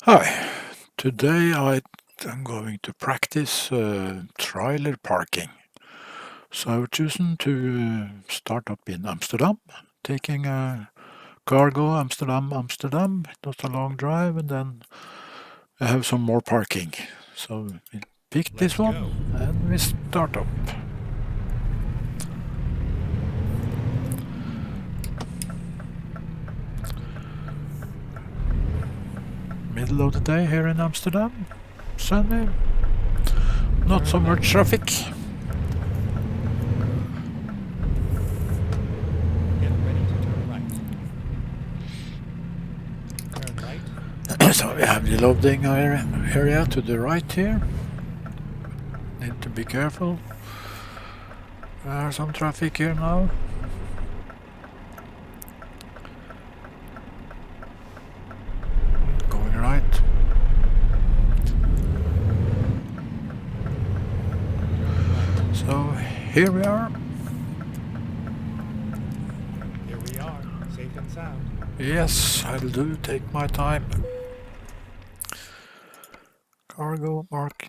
Hi, today I'm going to practice trailer parking. So I've chosen to start up in Amsterdam, taking a cargo Amsterdam. Not a long drive, and then I have some more parking. So we pick this one and we start up. Middle of the day here in Amsterdam, sunny, not so much traffic. So we have the loading area to the right here. Need to be careful. There's some traffic here now. Going right. So here we are. Here we are, safe and sound. Yes, I'll do. Take my time. Cargo mark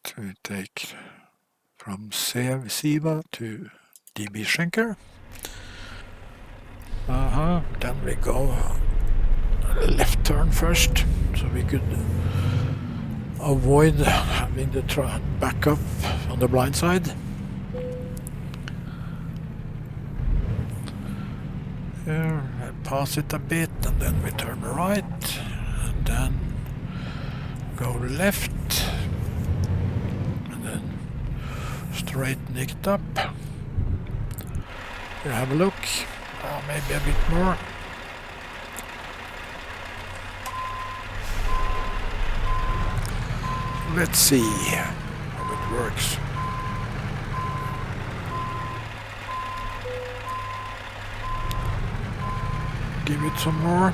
to take from Siva to DB Schenker. Then we go left turn first, so we could avoid having the back up on the blind side. Here, I pass it a bit, and then we turn right, and then go left, and then straighten it up. You have a look, maybe a bit more. Let's see how it works. Give it some more.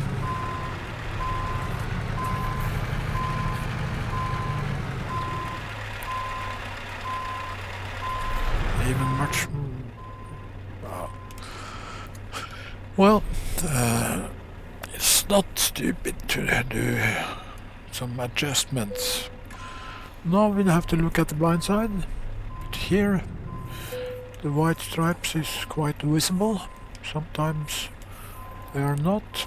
Even much. Well, it's not stupid to do some adjustments. Now we have to look at the blind side. But here, the white stripes is quite visible. Sometimes they are not.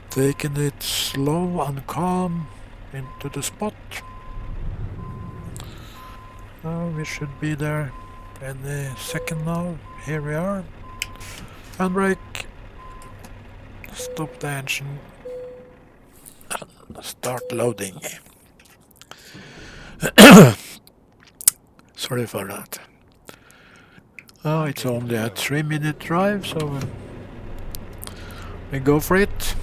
Taking it slow and calm into the spot. We should be there any second now. Here we are. Handbrake. Stop the engine. And start loading. Sorry for that. Oh, it's only a 3-minute drive, so we go for it.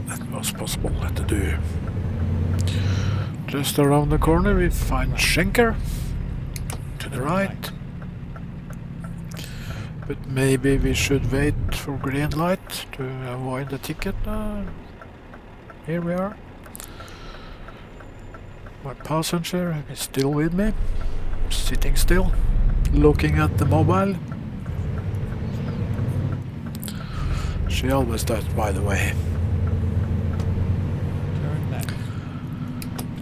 That was possible to do. Just around the corner we find Schenker to the right. But maybe we should wait for green light to avoid the ticket. Here we are. My passenger is still with me, sitting still, looking at the mobile. She always does, by the way. Turn left.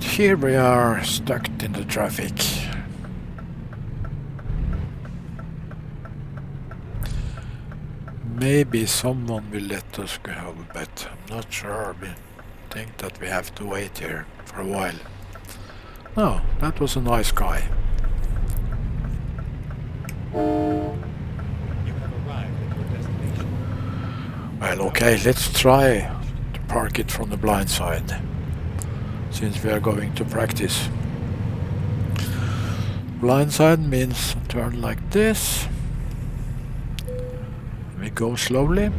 Here we are, stuck in the traffic. Maybe someone will let us go, but I'm not sure. We think that we have to wait here for a while. No, that was a nice guy. You have arrived at your destination. Well, okay, let's try to park it from the blind side, since we are going to practice. Blind side means turn like this. We go slowly,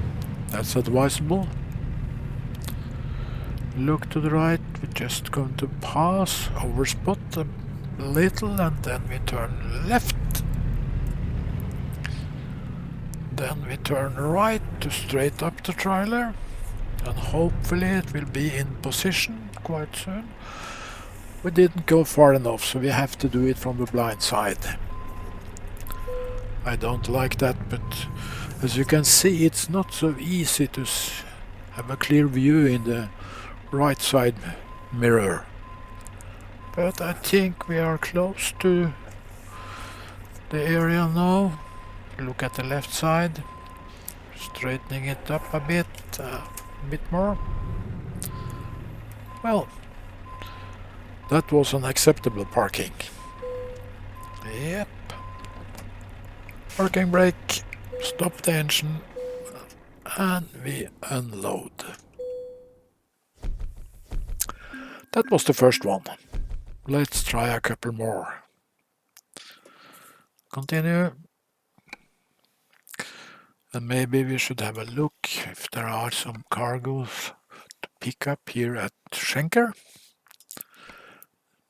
that's advisable. Look to the right, we're just going to pass over spot a little, and then we turn left. Then we turn right to straight up the trailer. and hopefully it will be in position quite soon. We didn't go far enough, so we have to do it from the blind side. I don't like that, but as you can see, it's not so easy to have a clear view in the right side mirror. But I think we are close to the area now. Look at the left side, straightening it up a bit more. Well, that was an acceptable parking. Yep. Parking brake, stop the engine, and we unload. That was the first one. Let's try a couple more. Continue. And maybe we should have a look if there are some cargoes to pick up here at Schenker.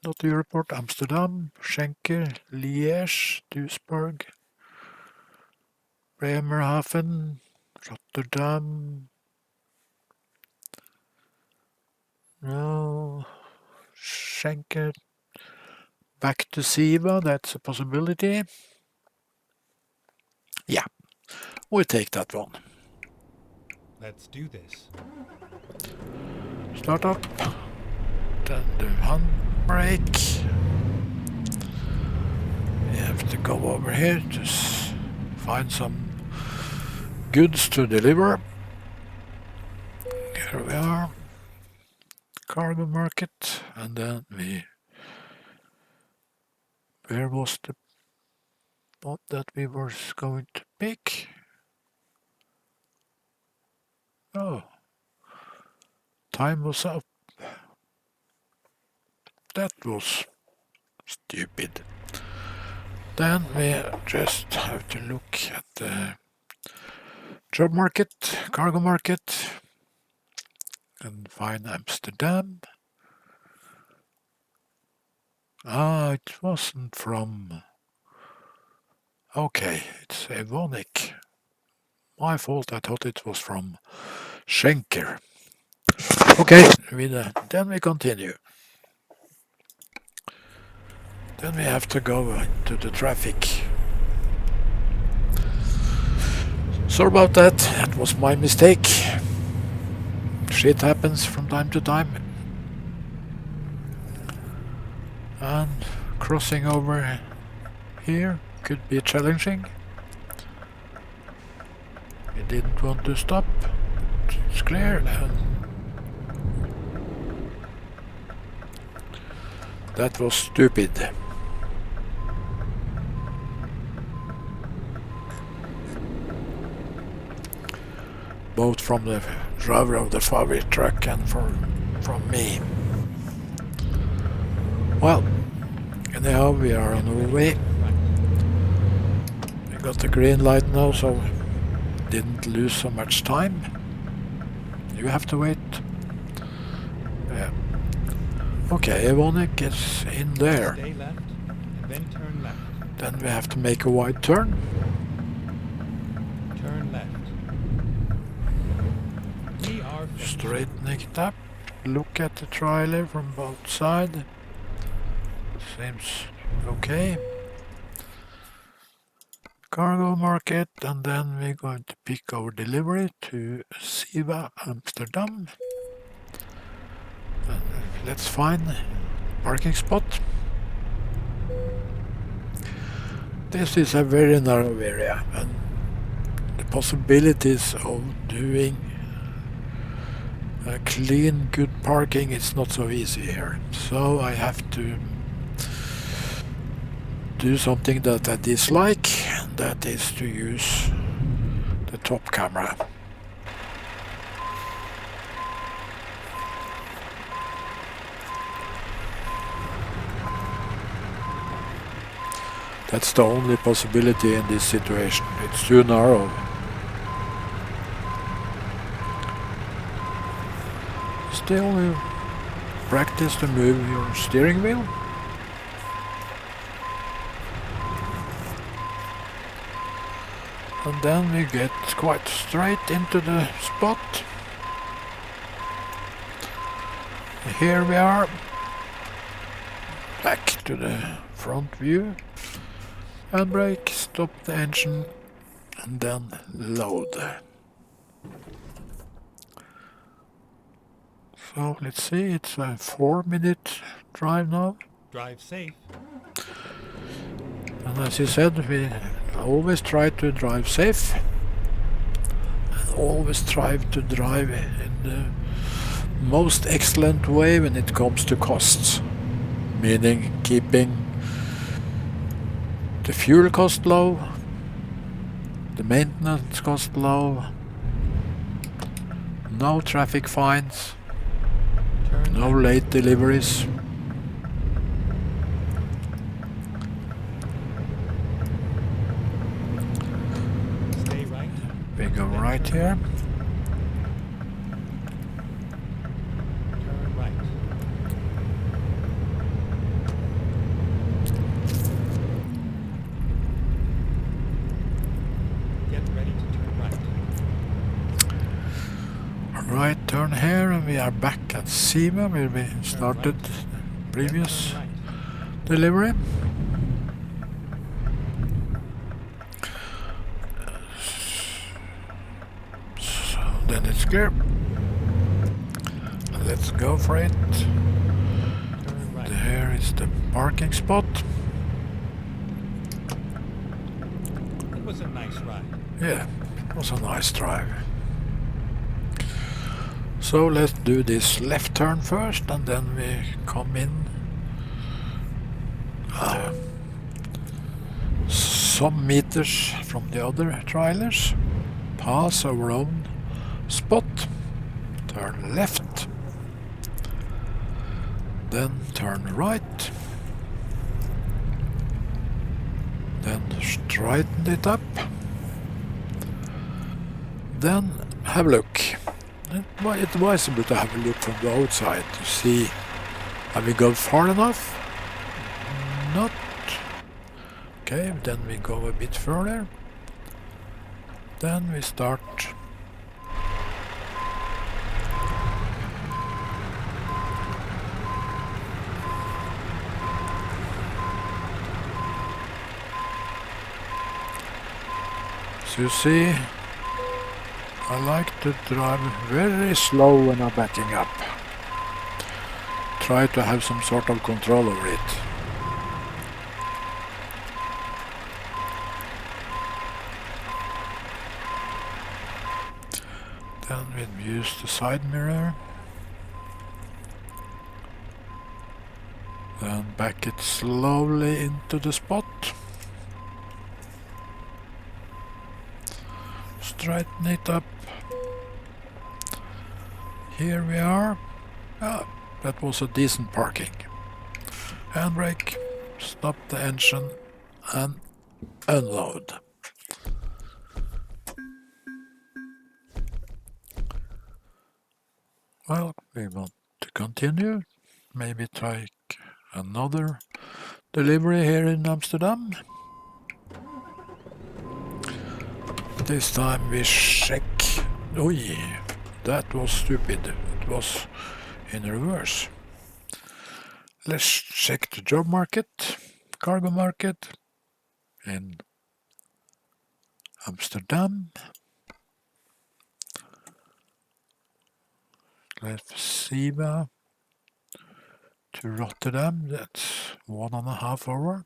Not Airport, Amsterdam, Schenker, Liège, Duisburg, Bremerhaven, Rotterdam. No, Schenker. Back to Siva, that's a possibility. Yeah, we'll take that one. Let's do this. Start up, then the handbrake. We have to go over here to find some goods to deliver. Here we are, cargo market, and then where was the spot that we were going to pick? Oh, time was up. That was stupid. Then we just have to look at the job market, cargo market, and find Amsterdam. Ah, it wasn't from... Okay, it's Evonik. My fault, I thought it was from Schenker. Okay, then we continue. Then we have to go into the traffic. Sorry about that, that was my mistake. Shit happens from time to time. And crossing over here could be challenging. We didn't want to stop. It's clear. That was stupid. Both from the driver of the Fael truck and from me. Well, anyhow, we are on our way. We got the green light now, so didn't lose so much time. You have to wait. Yeah. Okay, Evonik is in there. Stay left, and then turn left. Then we have to make a wide turn. Turn left. We are Straightening it up. Look at the trailer from both sides. Seems okay. Cargo market, and then we're going to pick our delivery to Siva, Amsterdam. And let's find a parking spot. This is a very narrow area, and the possibilities of doing a clean, good parking is not so easy here. So I have to do something that I dislike, that is to use the top camera. That's the only possibility in this situation. It's too narrow. Still, practice to move your steering wheel. And then we get quite straight into the spot. Here we are. Back to the front view. Handbrake, stop the engine, and then load. So let's see, it's a 4-minute drive now. Drive safe. And as you said, we always try to drive safe. And always try to drive in the most excellent way when it comes to costs. Meaning keeping the fuel cost low, the maintenance cost low, no traffic fines, no late deliveries. Stay right. We go right here. Turn right. Get ready to turn right. Right turn here, and we are back at Sima where we started the previous delivery. So then it's clear. Let's go for it. Turn right. There is the parking spot. It was a nice ride. Yeah, it was a nice drive. So let's do this left turn first, and then we come in some meters from the other trailers, pass our own spot, turn left, then turn right, then straighten it up, then have a look. It's advisable to have a look from the outside to see, have we gone far enough? Not. Okay, then we go a bit further. Then we start. So you see, I like to drive very slow when I'm backing up. Try to have some sort of control over it. Then we use the side mirror. Then back it slowly into the spot. Straighten it up. Here we are. That was a decent parking. Handbrake, stop the engine and unload. Well, we want to continue. Maybe try another delivery here in Amsterdam. This time we check. Oh yeah, that was stupid. It was in reverse. Let's check the job market, cargo market in Amsterdam. Let's Siva to Rotterdam. That's 1.5 hours.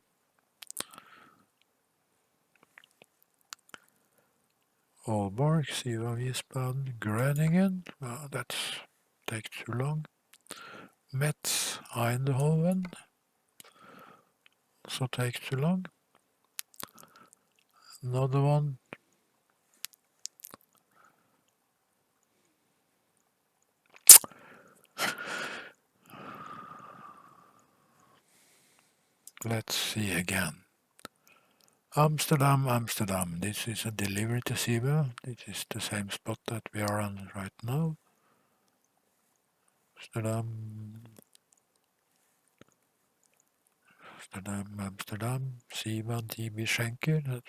Aalborg, Siva, Wiesbaden, Groningen. That takes too long. Metz, Eindhoven. Also takes too long. Another one. Let's see again. Amsterdam, Amsterdam. This is a delivery to Siva. This is the same spot that we are on right now. Amsterdam, Amsterdam, Amsterdam. Siva, DB Schenker.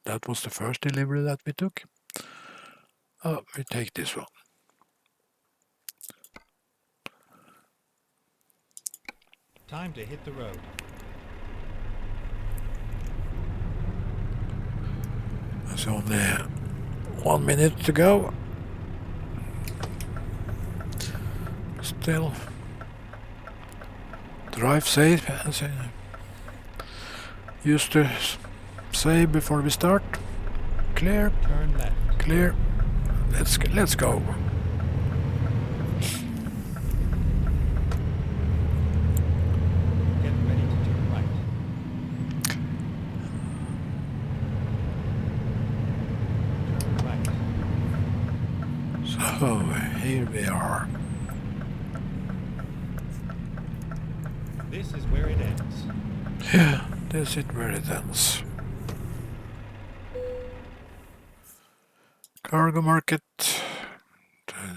That was the first delivery that we took. We take this one. Time to hit the road. There's only 1 minute to go. Still. Drive safe, as I used to say before we start. Clear. Turn left. Clear. Let's go. Get ready to turn right. Turn right. So here we are. This is where it ends. Yeah, this is where it ends. Cargo market,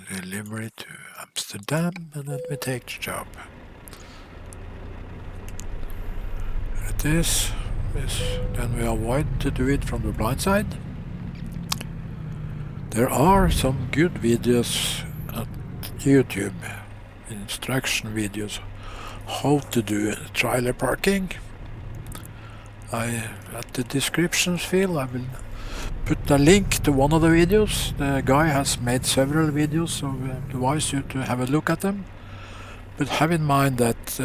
delivery to Amsterdam, and then we take the job. It is, then we avoid to do it from the blind side. There are some good videos at YouTube, instruction videos, how to do trailer parking. At the descriptions field I will put a link to one of the videos. The guy has made several videos, so I advise you to have a look at them. But have in mind that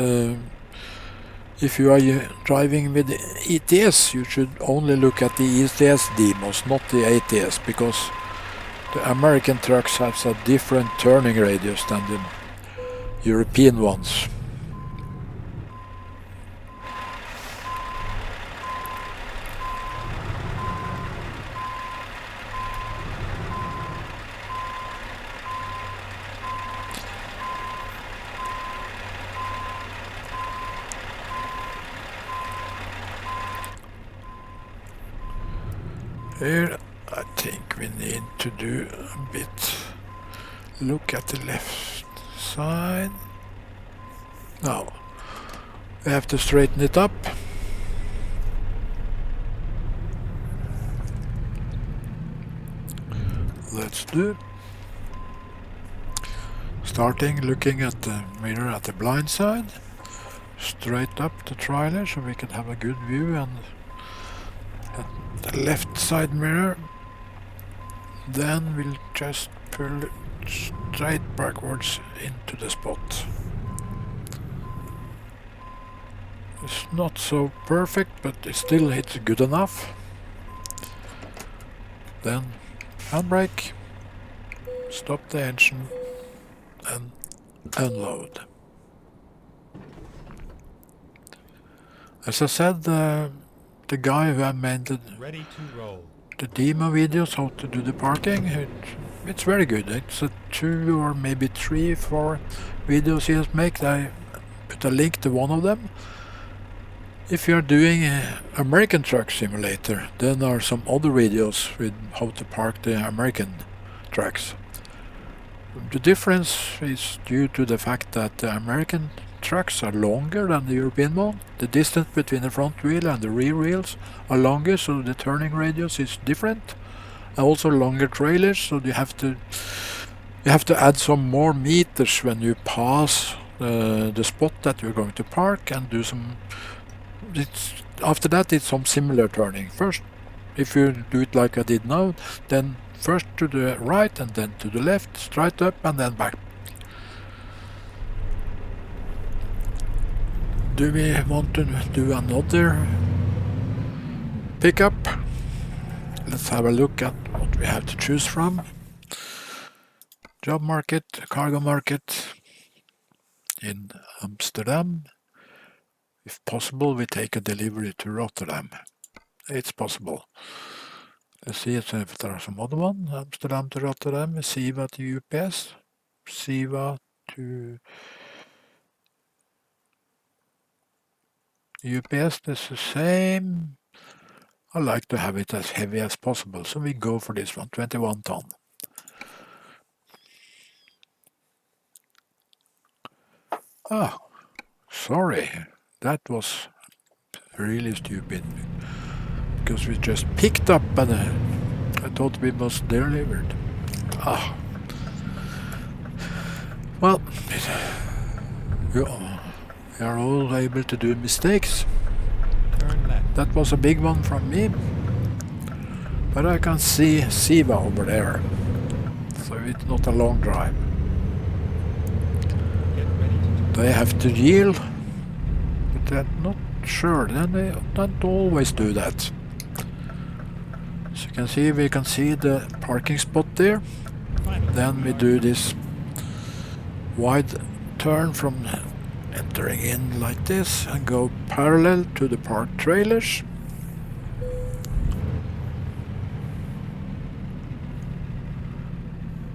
if you are driving with ETS, you should only look at the ETS demos, not the ATS, because the American trucks have a different turning radius than the European ones. Here I think we need to do a bit. Look at the left side. Now we have to straighten it up. Let's do. Starting looking at the mirror at the blind side. Straight up the trailer so we can have a good view, and at the left side mirror. Then we'll just pull it straight backwards into the spot. It's not so perfect, but it still hits good enough. Then handbrake, stop the engine and unload. As I said, the guy who made Ready to roll. the demo videos how to do the parking, it's very good. It's a 2 or maybe 3, 4 videos he has made. I put a link to one of them. If you are doing American Truck Simulator, then there are some other videos with how to park the American trucks. The difference is due to the fact that the American trucks are longer than the European one. The distance between the front wheel and the rear wheels are longer, so the turning radius is different. And also longer trailers, so you have to add some more meters when you pass the spot that you're going to park, and do some. After that it's some similar turning. First, if you do it like I did now, then first to the right and then to the left, straight up and then back. Do we want to do another pickup? Let's have a look at what we have to choose from. Job market, cargo market in Amsterdam. If possible, we take a delivery to Rotterdam. It's possible. Let's see if there are some other one. Amsterdam to Rotterdam, Siva to UPS, Siva to UPS, that's the same. I like to have it as heavy as possible, so we go for this one, 21 ton. Ah, sorry, that was really stupid, because we just picked up and I thought we was delivered. Ah, well, We are all able to do mistakes. Turn left. That was a big one from me. But I can see Siva over there. So it's not a long drive. Get ready to turn. They have to yield. But they're not sure. Then they don't always do that. As you can see, we can see the parking spot there. Finally, Then we are do this wide turn from entering in like this and go parallel to the parked trailers.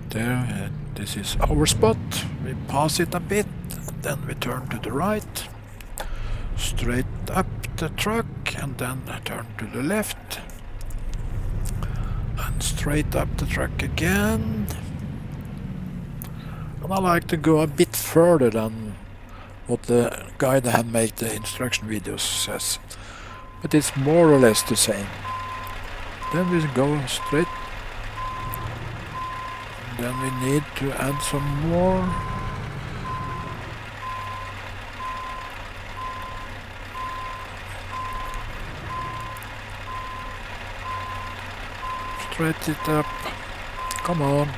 There, this is our spot. We pass it a bit, then we turn to the right, straight up the truck, and then turn to the left, and straight up the truck again. And I like to go a bit further than what the guy that had made the instruction videos says, but it's more or less the same. Then we go straight. Then we need to add some more. Straight it up. Come on.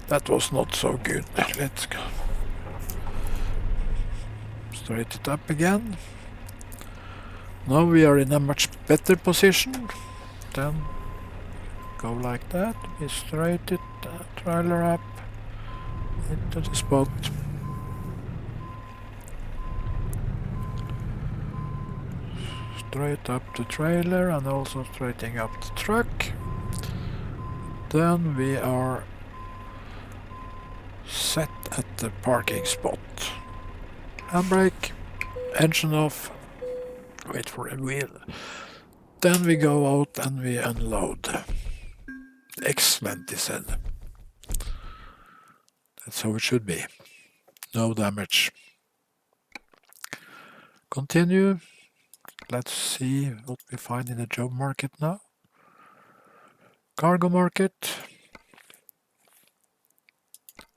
That was not so good. Let's go. Straight it up again. Now we are in a much better position. Then go like that. We straight it, trailer up into the spot. Straight up the trailer and also straightening up the truck. Then we are set at the parking spot. Handbrake, engine off, wait for a wheel. Then we go out and we unload. Excellent, he said. That's how it should be. No damage. Continue. Let's see what we find in the job market now. Cargo market.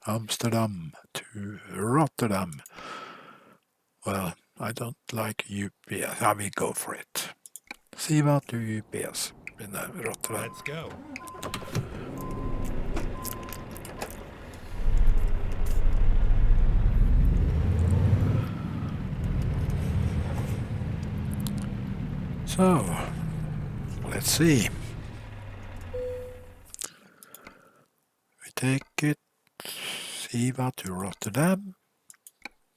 Amsterdam to Rotterdam. Well, I don't like UPS. I will go for it. Siva to UPS in Rotterdam. Let's go. So, let's see. We take it, Siva to Rotterdam,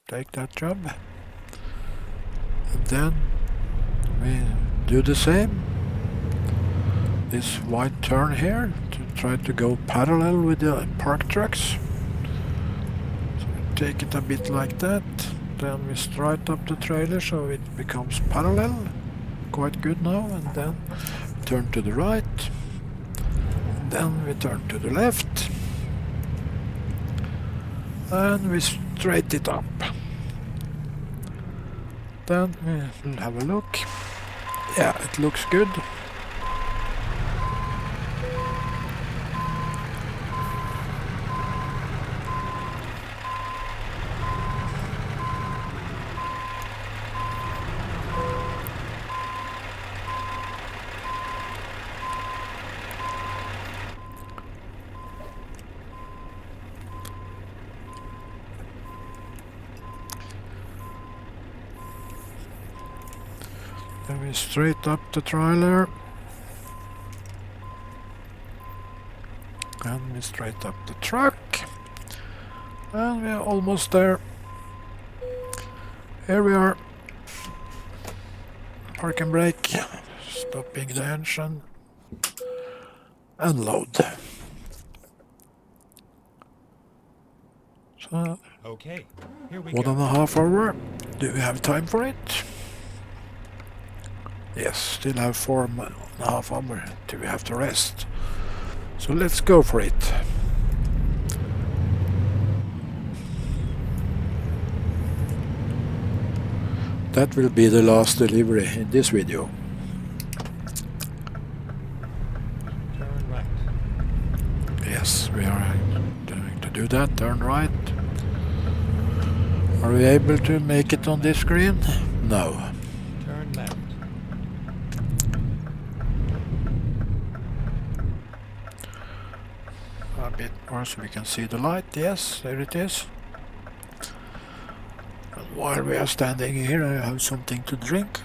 take that job, and then we do the same. This wide turn here to try to go parallel with the parked trucks. So we take it a bit like that, then we straight up the trailer so it becomes parallel. Quite good now, and then turn to the right, and then we turn to the left, and we straight it up. Then we'll have a look. Yeah, it looks good. Then we straight up the trailer. And we straight up the truck. And we're almost there. Here we are. Park and brake. Stopping the engine. Unload. So, Okay, here we 1.5 hours. Do we have time for it? Yes, still have 4.5 hours till we have to rest. So let's go for it. That will be the last delivery in this video. Turn right. Yes, we are going to do that. Turn right. Are we able to make it on this screen? No. Turn left. A bit more so we can see the light. Yes, there it is. And while we are standing here, I have something to drink.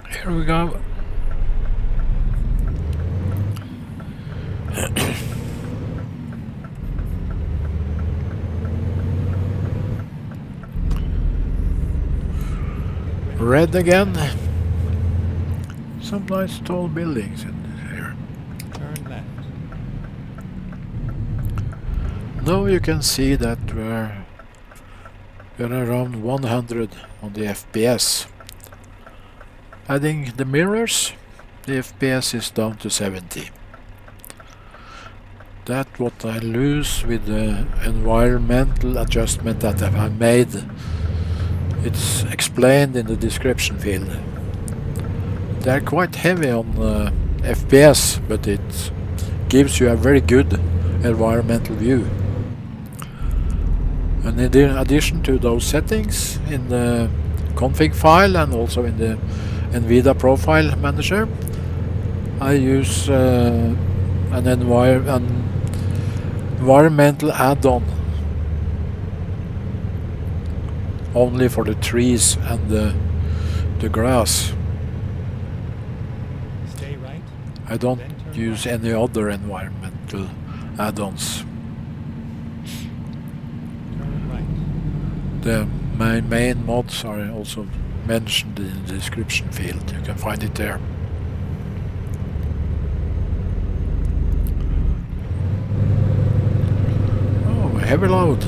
Here we go. Red again. Some nice tall buildings in here. Turn left. Now you can see that we're around 100 on the FPS. Adding the mirrors, the FPS is down to 70. That's what I lose with the environmental adjustment that I made. It's explained in the description field. They're quite heavy on FPS, but it gives you a very good environmental view. And in addition to those settings in the config file and also in the NVIDIA Profile Manager, I use an environmental add-on only for the trees and the grass. Stay right. I don't Then turn use left. any other environmental add-ons. Turn right. My main mods are also mentioned in the description field. You can find it there. Oh, heavy load.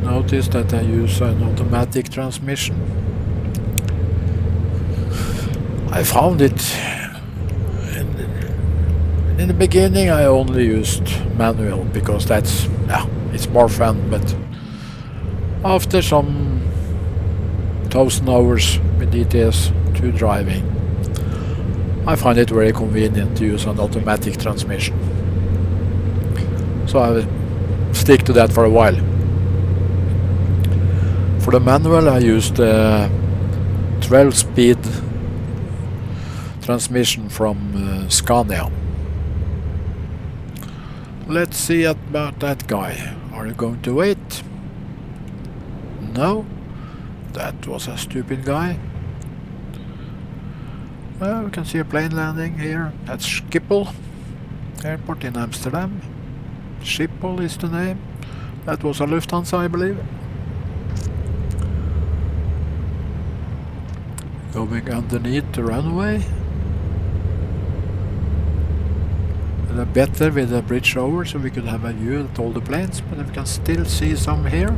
Notice that I use an automatic transmission. I found it in the beginning. I only used manual because it's more fun, but after some 1,000 hours with ETS2 driving, I find it very convenient to use an automatic transmission. So I will stick to that for a while. For the manual I used the 12-speed transmission from Scania. Let's see about that guy. Are you going to wait? No? That was a stupid guy. Well, we can see a plane landing here at Schiphol Airport in Amsterdam. Schiphol is the name. That was a Lufthansa, I believe. Going underneath the runway. Better with a bridge over so we could have a view at all the planes, but we can still see some here.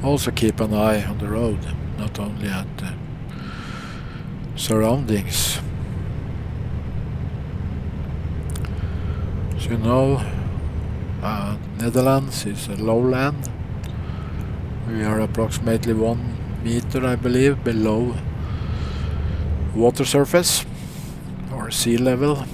Also keep an eye on the road, not only at the surroundings. So you know, Netherlands is a lowland. We are approximately 1 meter, I believe, below water surface or sea level.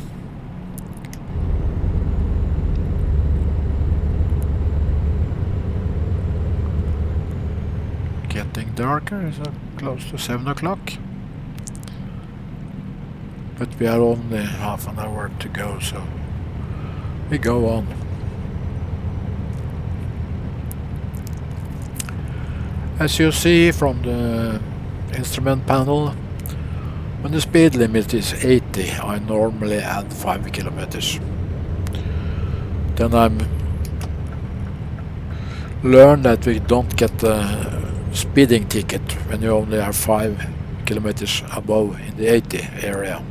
Getting darker, it's close to 7 o'clock. But we are only half an hour to go, so we go on. As you see from the instrument panel, when the speed limit is 80, I normally add 5 kilometers. Then I'm learned that we don't get a speeding ticket when you only are 5 kilometers above in the 80 area.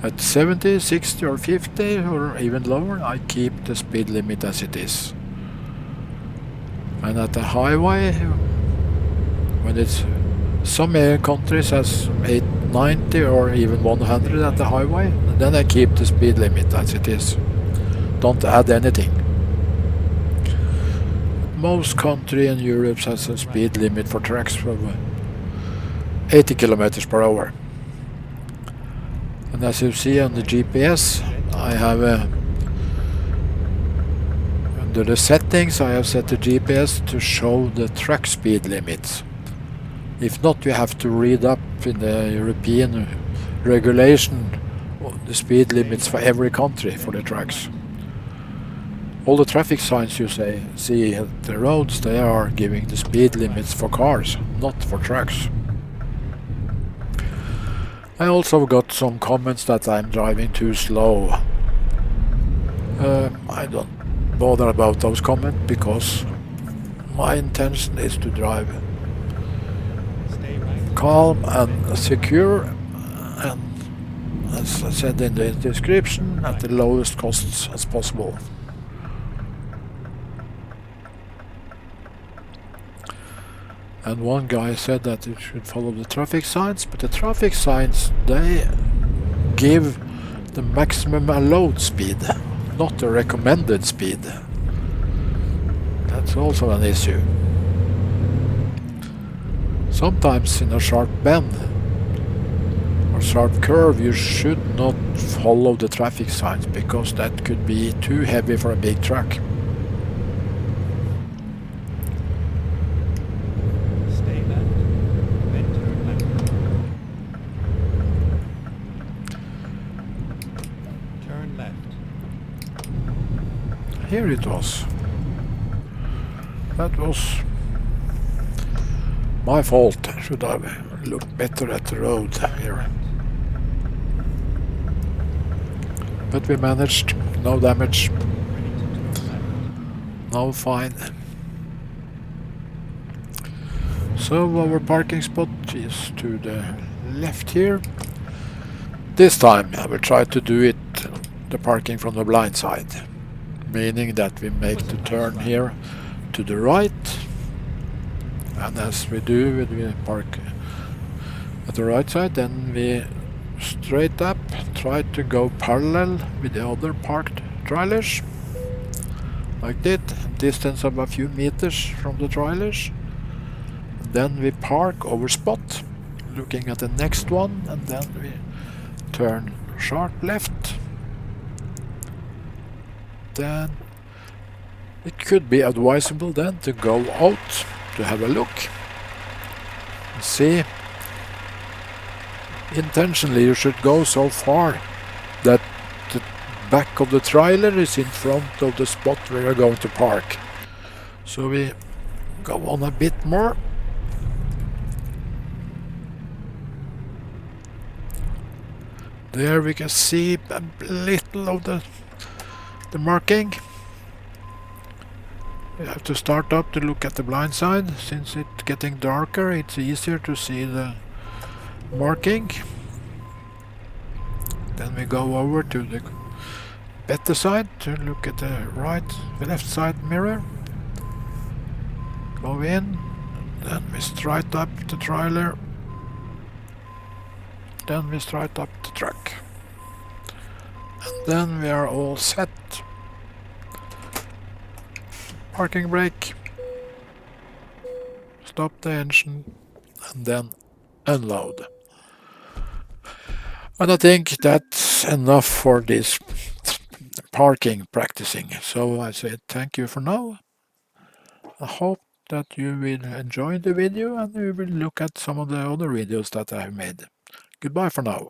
At 70, 60 or 50 or even lower, I keep the speed limit as it is. And at the highway, when it's some countries has 90 or even 100 at the highway, and then I keep the speed limit as it is. Don't add anything. most country in Europe has a speed limit for trucks of 80 kilometers per hour. And as you see on the GPS, I have under the settings I have set the GPS to show the truck speed limits. If not, you have to read up in the European regulation the speed limits for every country for the trucks. All the traffic signs you see at the roads, they are giving the speed limits for cars, not for trucks. I also got some comments that I'm driving too slow. I don't bother about those comments because my intention is to drive calm and secure, and as I said in the description, at the lowest costs as possible. And one guy said that you should follow the traffic signs, but the traffic signs, they give the maximum allowed speed, not the recommended speed. That's also an issue. Sometimes in a sharp bend or sharp curve you should not follow the traffic signs because that could be too heavy for a big truck. Stay left, then turn left. Turn left. Here it was. That was my fault. I should have looked better at the road here. But we managed. No damage. No fine. So our parking spot is to the left here. This time I will try to do it the parking from the blind side, meaning that we make the turn here to the right, and as we do when we park at the right side, then we straight up try to go parallel with the other parked trailers, like that, distance of a few meters from the trailers. Then we park our spot, looking at the next one, and then we turn sharp left. Then it could be advisable then to go out to have a look and see. Intentionally you should go so far that the back of the trailer is in front of the spot where you're going to park. So we go on a bit more. There we can see a little of the marking. You have to start up to look at the blind side. Since it's getting darker, it's easier to see the marking. Then we go over to the better side to look at the left side mirror. Go in, then we straight up the trailer. Then we straight up the truck. And then we are all set. Parking brake, stop the engine, and then unload. And I think that's enough for this parking practicing. So I say thank you for now. I hope that you will enjoy the video and you will look at some of the other videos that I have made. Goodbye for now.